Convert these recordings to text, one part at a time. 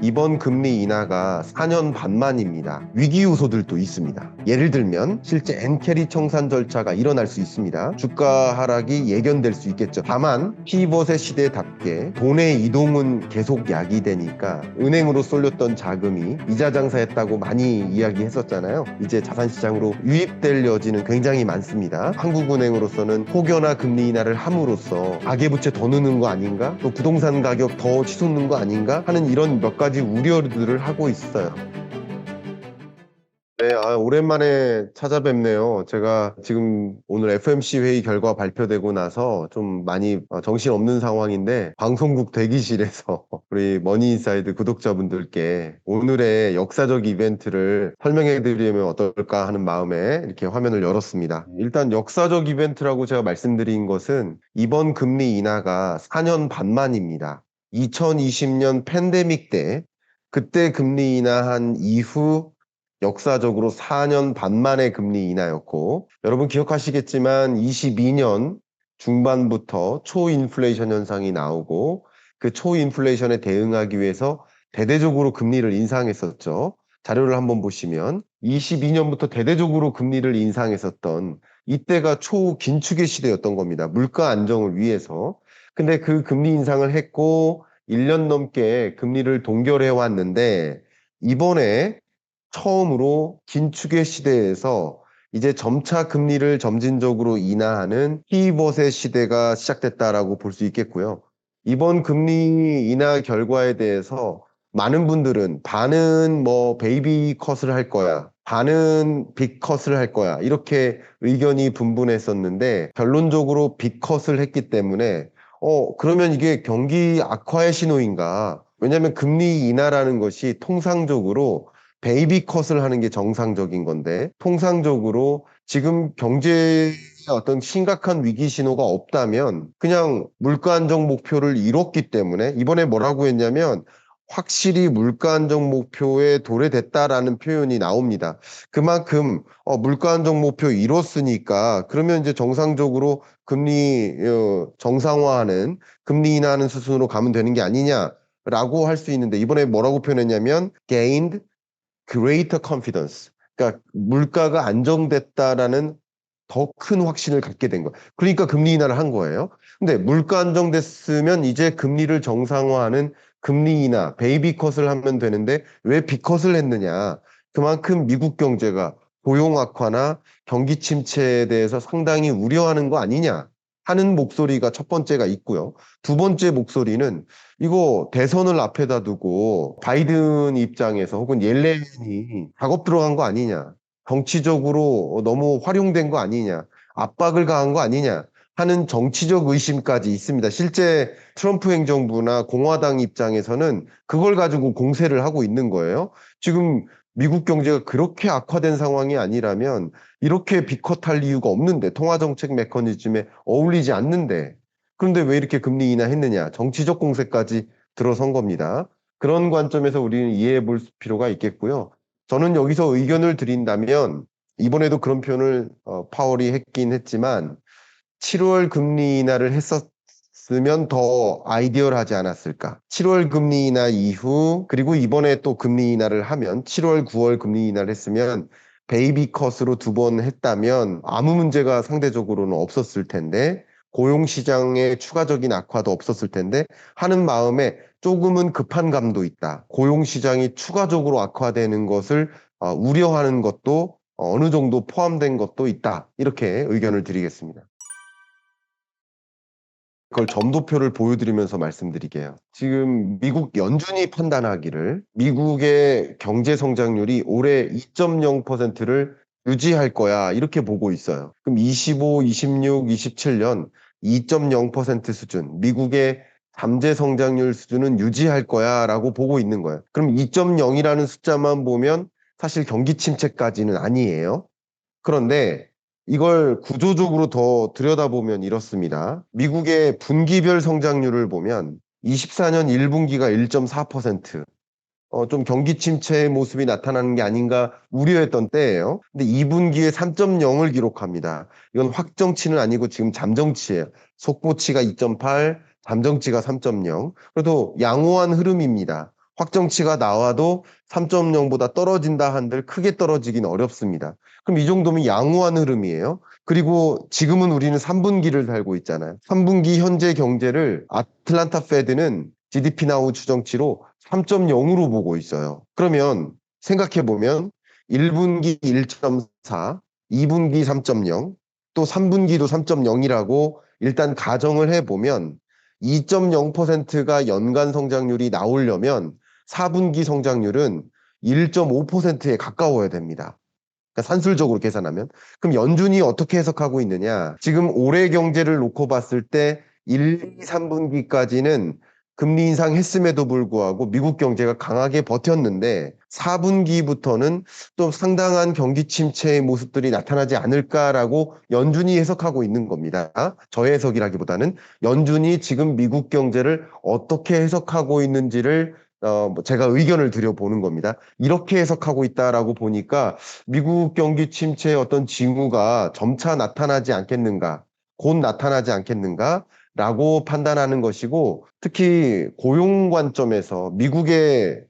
이번 금리 인하가 4년 반 만입니다. 위기 요소들도 있습니다. 예를 들면 실제 엔캐리 청산 절차가 일어날 수 있습니다. 주가 하락이 예견될 수 있겠죠. 다만 피벗의 시대답게 돈의 이동은 계속 야기되니까 은행으로 쏠렸던 자금이 이자 장사했다고 많이 이야기했었잖아요. 이제 자산시장으로 유입될 여지는 굉장히 많습니다. 한국은행으로서는 혹여나 금리 인하를 함으로써 가계부채 더 느는 거 아닌가? 또 부동산 가격 더 치솟는 거 아닌가? 하는 이런 몇 가지 우려들을 하고 있어요. 네, 오랜만에 찾아뵙네요. 제가 지금 오늘 FMC 회의 결과 발표되고 나서 좀 많이 정신없는 상황인데 방송국 대기실에서 우리 머니인사이드 구독자분들께 오늘의 역사적 이벤트를 설명해 드리면 어떨까 하는 마음에 이렇게 화면을 열었습니다. 일단 역사적 이벤트라고 제가 말씀드린 것은 이번 금리 인하가 4년 반 만입니다. 2020년 팬데믹 때 그때 금리 인하한 이후 역사적으로 4년 반 만의 금리 인하였고, 여러분 기억하시겠지만 22년 중반부터 초인플레이션 현상이 나오고 그 초인플레이션에 대응하기 위해서 대대적으로 금리를 인상했었죠. 자료를 한번 보시면 22년부터 대대적으로 금리를 인상했었던 이때가 초긴축의 시대였던 겁니다. 물가 안정을 위해서. 근데 그 금리 인상을 했고 1년 넘게 금리를 동결해 왔는데 이번에 처음으로 긴축의 시대에서 이제 점차 금리를 점진적으로 인하하는 피벗의 시대가 시작됐다라고 볼 수 있겠고요. 이번 금리 인하 결과에 대해서 많은 분들은 반은 뭐 베이비 컷을 할 거야, 반은 빅 컷을 할 거야, 이렇게 의견이 분분했었는데 결론적으로 빅 컷을 했기 때문에 그러면 이게 경기 악화의 신호인가? 왜냐하면 금리 인하라는 것이 통상적으로 베이비 컷을 하는 게 정상적인 건데 통상적으로 지금 경제에 어떤 심각한 위기 신호가 없다면 그냥 물가 안정 목표를 이뤘기 때문에 이번에 뭐라고 했냐면 확실히 물가 안정 목표에 도래됐다라는 표현이 나옵니다. 그만큼 물가 안정 목표 이뤘으니까 그러면 이제 정상적으로 금리 정상화하는 금리 인하하는 수순으로 가면 되는 게 아니냐라고 할 수 있는데 이번에 뭐라고 표현했냐면 gained greater confidence. 그러니까 물가가 안정됐다라는 더 큰 확신을 갖게 된 거예요. 그러니까 금리 인하를 한 거예요. 근데 물가 안정됐으면 이제 금리를 정상화하는 금리 인하, 베이비 컷을 하면 되는데 왜 빅컷을 했느냐. 그만큼 미국 경제가 고용 악화나 경기 침체에 대해서 상당히 우려하는 거 아니냐 하는 목소리가 첫 번째가 있고요. 두 번째 목소리는 이거 대선을 앞에다 두고 바이든 입장에서 혹은 옐렌이 작업 들어간 거 아니냐. 정치적으로 너무 활용된 거 아니냐. 압박을 가한 거 아니냐. 하는 정치적 의심까지 있습니다. 실제 트럼프 행정부나 공화당 입장에서는 그걸 가지고 공세를 하고 있는 거예요. 지금 미국 경제가 그렇게 악화된 상황이 아니라면 이렇게 비컷할 이유가 없는데 통화정책 메커니즘에 어울리지 않는데 그런데 왜 이렇게 금리 인하했느냐? 정치적 공세까지 들어선 겁니다. 그런 관점에서 우리는 이해해 볼 필요가 있겠고요. 저는 여기서 의견을 드린다면 이번에도 그런 표현을 파월이 했긴 했지만 7월 금리 인하를 했었으면 더 아이디얼하지 않았을까? 7월 금리 인하 이후 그리고 이번에 또 금리 인하를 하면 7월, 9월 금리 인하를 했으면 베이비 컷으로 두 번 했다면 아무 문제가 상대적으로는 없었을 텐데 고용시장의 추가적인 악화도 없었을 텐데 하는 마음에 조금은 급한 감도 있다. 고용시장이 추가적으로 악화되는 것을 우려하는 것도 어느 정도 포함된 것도 있다. 이렇게 의견을 드리겠습니다. 그걸 점도표를 보여드리면서 말씀드리게요. 지금 미국 연준이 판단하기를 미국의 경제 성장률이 올해 2.0%를 유지할 거야 이렇게 보고 있어요. 그럼 25, 26, 27년 2.0% 수준, 미국의 잠재 성장률 수준은 유지할 거야 라고 보고 있는 거예요. 그럼 2.0이라는 숫자만 보면 사실 경기 침체까지는 아니에요. 그런데 이걸 구조적으로 더 들여다보면 이렇습니다. 미국의 분기별 성장률을 보면 24년 1분기가 1.4%, 좀 경기 침체의 모습이 나타나는 게 아닌가 우려했던 때예요. 근데 2분기에 3.0을 기록합니다. 이건 확정치는 아니고 지금 잠정치예요. 속보치가 2.8, 잠정치가 3.0. 그래도 양호한 흐름입니다. 확정치가 나와도 3.0보다 떨어진다 한들 크게 떨어지긴 어렵습니다. 그럼 이 정도면 양호한 흐름이에요. 그리고 지금은 우리는 3분기를 살고 있잖아요. 3분기 현재 경제를 아틀란타 페드는 GDP 나우 추정치로 3.0으로 보고 있어요. 그러면 생각해보면 1분기 1.4, 2분기 3.0, 또 3분기도 3.0이라고 일단 가정을 해보면 2.0%가 연간 성장률이 나오려면 4분기 성장률은 1.5%에 가까워야 됩니다. 그러니까 산술적으로 계산하면. 그럼 연준이 어떻게 해석하고 있느냐? 지금 올해 경제를 놓고 봤을 때 1, 2, 3분기까지는 금리 인상했음에도 불구하고 미국 경제가 강하게 버텼는데 4분기부터는 또 상당한 경기 침체의 모습들이 나타나지 않을까라고 연준이 해석하고 있는 겁니다. 저의 해석이라기보다는 연준이 지금 미국 경제를 어떻게 해석하고 있는지를 제가 의견을 드려보는 겁니다. 이렇게 해석하고 있다라고 보니까 미국 경기 침체의 어떤 징후가 점차 나타나지 않겠는가, 곧 나타나지 않겠는가, 라고 판단하는 것이고, 특히 고용 관점에서 미국의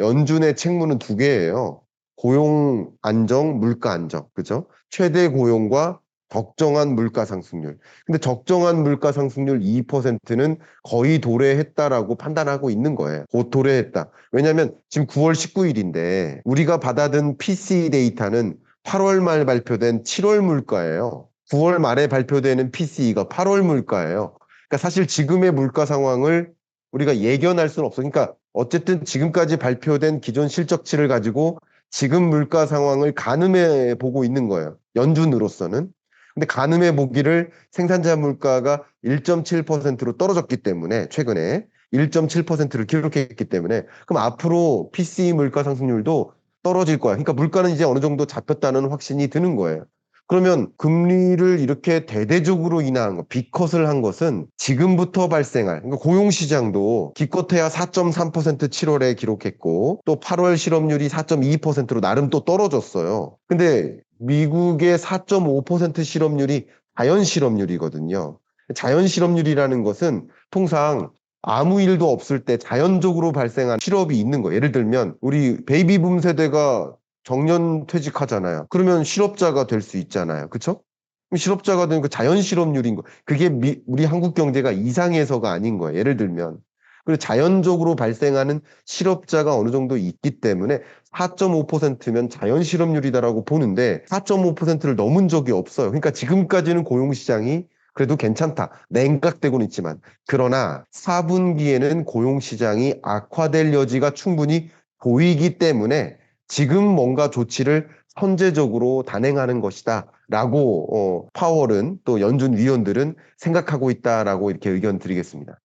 연준의 책무는 두 개예요. 고용 안정, 물가 안정, 그죠? 최대 고용과 적정한 물가 상승률. 근데 적정한 물가 상승률 2%는 거의 도래했다라고 판단하고 있는 거예요. 곧 도래했다. 왜냐하면 지금 9월 19일인데 우리가 받아든 PCE 데이터는 8월 말 발표된 7월 물가예요. 9월 말에 발표되는 PCE가 8월 물가예요. 그러니까 사실 지금의 물가 상황을 우리가 예견할 수는 없어. 그러니까 어쨌든 지금까지 발표된 기존 실적치를 가지고 지금 물가 상황을 가늠해 보고 있는 거예요. 연준으로서는. 근데 가늠해 보기를 생산자 물가가 1.7%로 떨어졌기 때문에 최근에 1.7%를 기록했기 때문에 그럼 앞으로 PCE 물가 상승률도 떨어질 거야. 그러니까 물가는 이제 어느 정도 잡혔다는 확신이 드는 거예요. 그러면 금리를 이렇게 대대적으로 인하한 것, 빅컷을 한 것은 지금부터 발생할, 그러니까 고용시장도 기껏해야 4.3% 7월에 기록했고 또 8월 실업률이 4.2%로 나름 또 떨어졌어요. 근데 미국의 4.5% 실업률이 자연 실업률이거든요. 자연 실업률이라는 것은 통상 아무 일도 없을 때 자연적으로 발생한 실업이 있는 거예요. 예를 들면 우리 베이비붐 세대가 정년 퇴직하잖아요. 그러면 실업자가 될 수 있잖아요. 그쵸? 실업자가 되는 그 자연 실업률인 거. 그게 우리 한국 경제가 이상해서가 아닌 거예요. 예를 들면. 그리고 자연적으로 발생하는 실업자가 어느 정도 있기 때문에 4.5%면 자연 실업률이다라고 보는데 4.5%를 넘은 적이 없어요. 그러니까 지금까지는 고용시장이 그래도 괜찮다. 냉각되고는 있지만. 그러나 4분기에는 고용시장이 악화될 여지가 충분히 보이기 때문에 지금 뭔가 조치를 선제적으로 단행하는 것이다. 라고 파월은 또 연준 위원들은 생각하고 있다라고 이렇게 의견 드리겠습니다.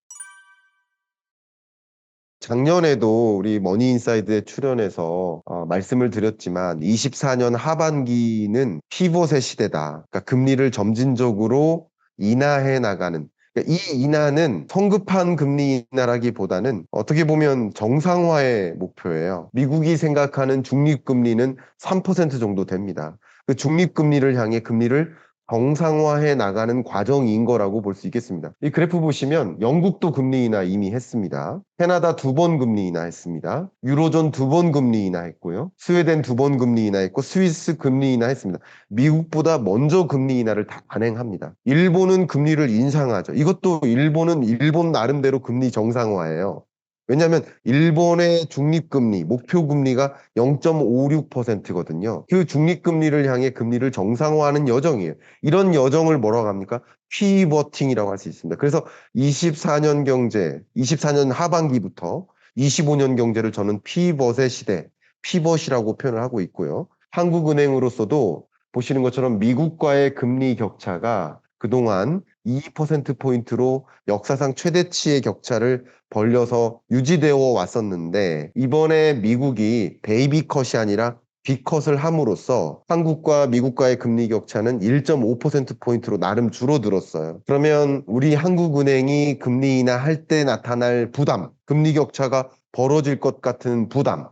작년에도 우리 머니인사이드에 출연해서 말씀을 드렸지만 24년 하반기는 피벗의 시대다. 그러니까 금리를 점진적으로 인하해 나가는 그러니까 이 인하는 성급한 금리 인하라기보다는 어떻게 보면 정상화의 목표예요. 미국이 생각하는 중립금리는 3% 정도 됩니다. 그 중립금리를 향해 금리를 정상화해 나가는 과정인 거라고 볼 수 있겠습니다. 이 그래프 보시면 영국도 금리 인하 이미 했습니다. 캐나다 2번 금리 인하 했습니다. 유로존 2번 금리 인하 했고요. 스웨덴 2번 금리 인하 했고 스위스 금리 인하 했습니다. 미국보다 먼저 금리 인하를 다 단행합니다. 일본은 금리를 인상하죠. 이것도 일본은 일본 나름대로 금리 정상화예요. 왜냐하면 일본의 중립금리, 목표금리가 0.56%거든요. 그 중립금리를 향해 금리를 정상화하는 여정이에요. 이런 여정을 뭐라고 합니까? 피버팅이라고 할 수 있습니다. 그래서 24년 경제, 24년 하반기부터 25년 경제를 저는 피벗의 시대, 피벗이라고 표현을 하고 있고요. 한국은행으로서도 보시는 것처럼 미국과의 금리 격차가 그동안 2%포인트로 역사상 최대치의 격차를 벌려서 유지되어 왔었는데 이번에 미국이 베이비컷이 아니라 빅컷을 함으로써 한국과 미국과의 금리 격차는 1.5%포인트로 나름 줄어들었어요. 그러면 우리 한국은행이 금리 인하할 때 나타날 부담, 금리 격차가 벌어질 것 같은 부담,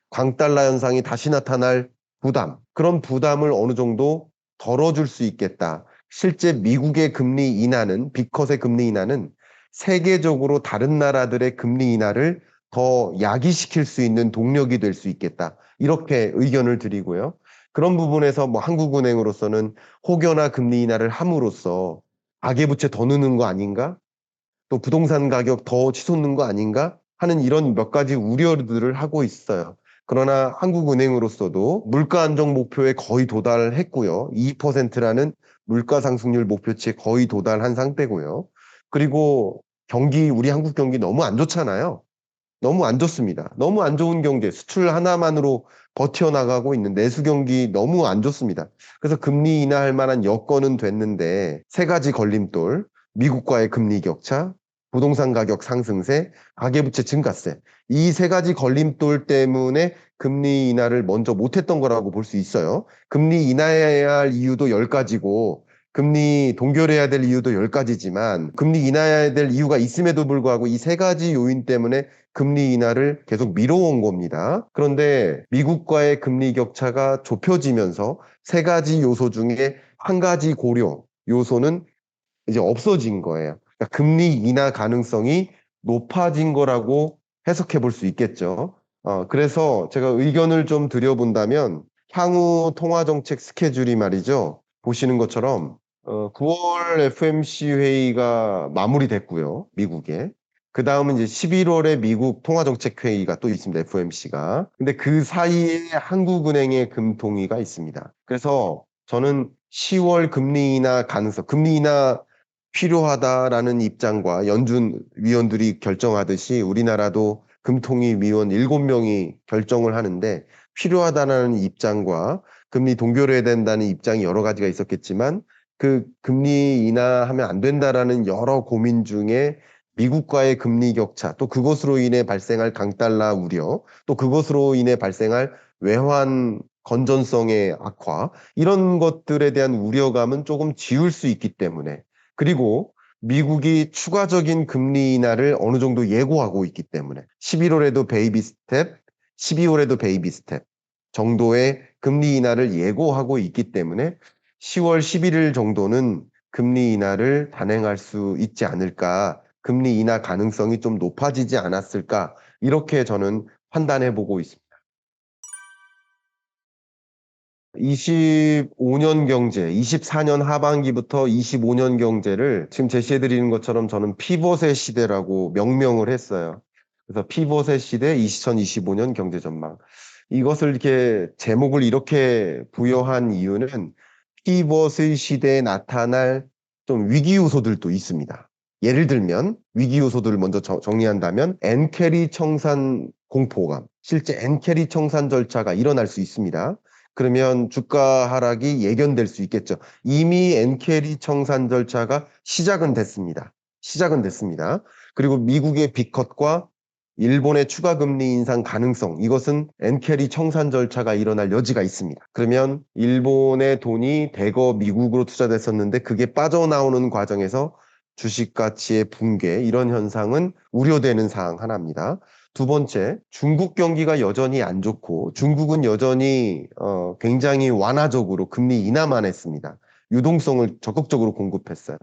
광달러 현상이 다시 나타날 부담, 그런 부담을 어느 정도 덜어줄 수 있겠다. 실제 미국의 금리 인하는, 빅컷의 금리 인하는 세계적으로 다른 나라들의 금리 인하를 더 야기시킬 수 있는 동력이 될 수 있겠다. 이렇게 의견을 드리고요. 그런 부분에서 뭐 한국은행으로서는 혹여나 금리 인하를 함으로써 가계부채 더 느는 거 아닌가? 또 부동산 가격 더 치솟는 거 아닌가 하는 이런 몇 가지 우려들을 하고 있어요. 그러나 한국은행으로서도 물가 안정 목표에 거의 도달했고요. 2%라는 물가 상승률 목표치에 거의 도달한 상태고요. 그리고 우리 한국 경기 너무 안 좋잖아요. 너무 안 좋습니다. 너무 안 좋은 경제, 수출 하나만으로 버텨나가고 있는 내수 경기 너무 안 좋습니다. 그래서 금리 인하할 만한 여건은 됐는데 세 가지 걸림돌, 미국과의 금리 격차, 부동산 가격 상승세, 가계부채 증가세. 이 세 가지 걸림돌 때문에 금리 인하를 먼저 못했던 거라고 볼 수 있어요. 금리 인하해야 할 이유도 10가지고 금리 동결해야 될 이유도 10가지지만 금리 인하해야 될 이유가 있음에도 불구하고 이 세 가지 요인 때문에 금리 인하를 계속 미뤄온 겁니다. 그런데 미국과의 금리 격차가 좁혀지면서 세 가지 요소 중에 한 가지 고려 요소는 이제 없어진 거예요. 그러니까 금리 인하 가능성이 높아진 거라고 해석해 볼 수 있겠죠. 그래서 제가 의견을 좀 드려본다면 향후 통화정책 스케줄이 말이죠. 보시는 것처럼 9월 FMC 회의가 마무리됐고요. 미국에. 그 다음은 이제 11월에 미국 통화정책 회의가 또 있습니다. FOMC가. 근데 그 사이에 한국은행의 금통위가 있습니다. 그래서 저는 10월 금리 인하 가능성, 금리 인하 필요하다라는 입장과 연준 위원들이 결정하듯이 우리나라도 금통위 위원 7명이 결정을 하는데 필요하다는 입장과 금리 동결해야 된다는 입장이 여러 가지가 있었겠지만 그 금리 인하하면 안 된다라는 여러 고민 중에 미국과의 금리 격차, 또 그것으로 인해 발생할 강달러 우려, 또 그것으로 인해 발생할 외환 건전성의 악화, 이런 것들에 대한 우려감은 조금 지울 수 있기 때문에, 그리고 미국이 추가적인 금리 인하를 어느 정도 예고하고 있기 때문에 11월에도 베이비 스텝, 12월에도 베이비 스텝 정도의 금리 인하를 예고하고 있기 때문에 10월 11일 정도는 금리 인하를 단행할 수 있지 않을까, 금리 인하 가능성이 좀 높아지지 않았을까, 이렇게 저는 판단해 보고 있습니다. 25년 경제, 24년 하반기부터 25년 경제를 지금 제시해 드리는 것처럼 저는 피벗의 시대라고 명명을 했어요. 그래서 피벗의 시대 2025년 경제 전망. 이것을 이렇게 제목을 이렇게 부여한 이유는 피벗의 시대에 나타날 좀 위기 요소들도 있습니다. 예를 들면 위기 요소들을 먼저 정리한다면 엔캐리 청산 공포감, 실제 엔캐리 청산 절차가 일어날 수 있습니다. 그러면 주가 하락이 예견될 수 있겠죠. 이미 엔캐리 청산 절차가 시작은 됐습니다. 시작은 됐습니다. 그리고 미국의 빅컷과 일본의 추가 금리 인상 가능성, 이것은 엔캐리 청산 절차가 일어날 여지가 있습니다. 그러면 일본의 돈이 대거 미국으로 투자됐었는데 그게 빠져나오는 과정에서 주식 가치의 붕괴, 이런 현상은 우려되는 사항 하나입니다. 두 번째, 중국 경기가 여전히 안 좋고 중국은 여전히 굉장히 완화적으로 금리 인하만 했습니다. 유동성을 적극적으로 공급했어요.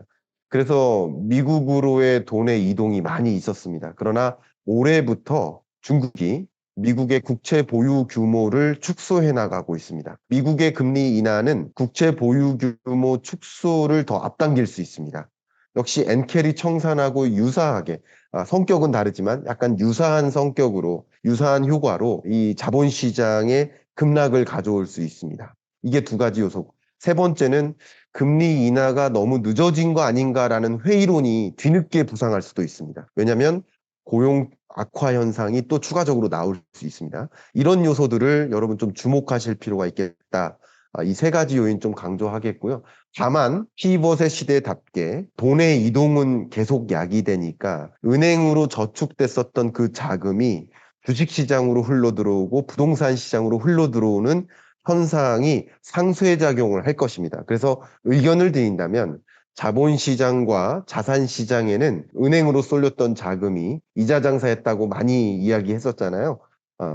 그래서 미국으로의 돈의 이동이 많이 있었습니다. 그러나 올해부터 중국이 미국의 국채 보유 규모를 축소해 나가고 있습니다. 미국의 금리 인하는 국채 보유 규모 축소를 더 앞당길 수 있습니다. 역시 엔캐리 청산하고 유사하게, 성격은 다르지만 약간 유사한 성격으로, 유사한 효과로 이 자본시장에 급락을 가져올 수 있습니다. 이게 두 가지 요소. 세 번째는 금리 인하가 너무 늦어진 거 아닌가라는 회의론이 뒤늦게 부상할 수도 있습니다. 왜냐하면 고용 악화 현상이 또 추가적으로 나올 수 있습니다. 이런 요소들을 여러분 좀 주목하실 필요가 있겠다. 이 세 가지 요인 좀 강조하겠고요. 다만 피벗의 시대답게 돈의 이동은 계속 야기되니까 은행으로 저축됐었던 그 자금이 주식시장으로 흘러들어오고 부동산 시장으로 흘러들어오는 현상이 상쇄 작용을 할 것입니다. 그래서 의견을 드린다면 자본시장과 자산시장에는 은행으로 쏠렸던 자금이 이자 장사했다고 많이 이야기했었잖아요.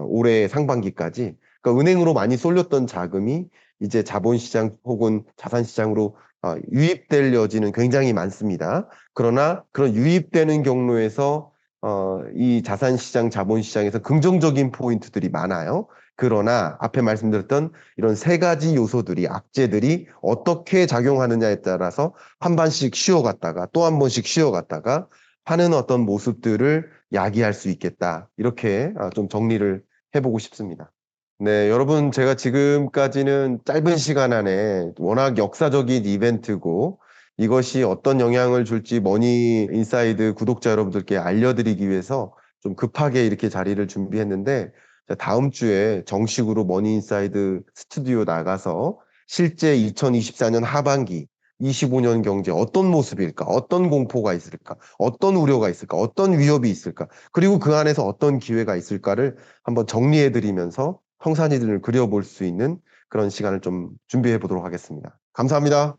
올해 상반기까지. 그러니까 은행으로 많이 쏠렸던 자금이 이제 자본시장 혹은 자산시장으로 유입될 여지는 굉장히 많습니다. 그러나 그런 유입되는 경로에서 이 자산시장, 자본시장에서 긍정적인 포인트들이 많아요. 그러나 앞에 말씀드렸던 이런 세 가지 요소들이, 악재들이 어떻게 작용하느냐에 따라서 한 번씩 쉬어갔다가 또 한 번씩 쉬어갔다가 하는 어떤 모습들을 야기할 수 있겠다. 이렇게 좀 정리를 해보고 싶습니다. 네, 여러분, 제가 지금까지는 짧은 시간 안에 워낙 역사적인 이벤트고 이것이 어떤 영향을 줄지 머니 인사이드 구독자 여러분들께 알려드리기 위해서 좀 급하게 이렇게 자리를 준비했는데 다음 주에 정식으로 머니 인사이드 스튜디오 나가서 실제 2024년 하반기 25년 경제 어떤 모습일까? 어떤 공포가 있을까? 어떤 우려가 있을까? 어떤 위협이 있을까? 그리고 그 안에서 어떤 기회가 있을까를 한번 정리해드리면서 청산이들을 그려볼 수 있는 그런 시간을 좀 준비해 보도록 하겠습니다. 감사합니다.